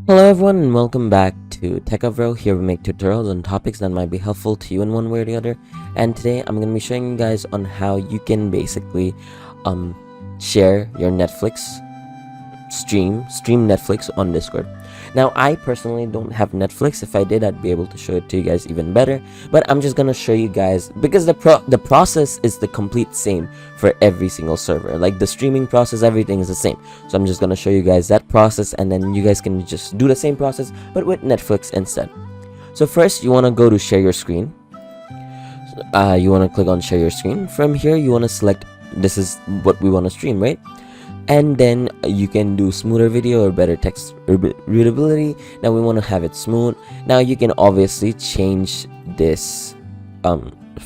Hello everyone and welcome back to TechAvro. Here we make tutorials on topics that might be helpful to you in one way or the other. And today I'm going to be showing you guys on how you can basically share your Netflix stream Netflix on Discord. Now I personally don't have Netflix. If I did, I'd be able to show it to you guys even better, but I'm just gonna show you guys because the process is the complete same for every single server. Like the streaming process, everything is the same. So I'm just gonna show you guys that process, and then you guys can just do the same process but with Netflix instead. So first you want to go to share your screen. You want to click on share your screen. From here you want to select this is what we want to stream, right? And then you can do smoother video or better text readability. Now we want to have it smooth. Now you can obviously change this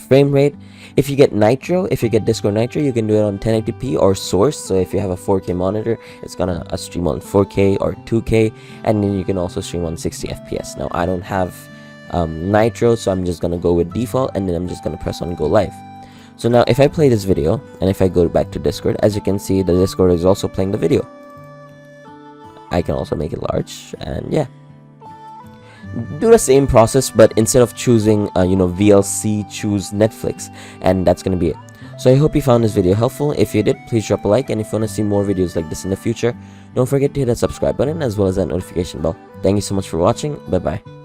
frame rate. If you get Discord Nitro, you can do it on 1080p or source. So if you have a 4K monitor, it's gonna stream on 4K or 2K, and then you can also stream on 60 FPS. Now I don't have Nitro, so I'm just gonna go with default, and then I'm just gonna press on go live. So now if I play this video and if I go back to Discord, as you can see, the Discord is also playing the video. I can also make it large, and yeah, do the same process, but instead of choosing VLC, choose Netflix, and that's gonna be it. So I hope you found this video helpful. If you did, please drop a like, and if you want to see more videos like this in the future, don't forget to hit that subscribe button as well as that notification bell. Thank you so much for watching. Bye bye.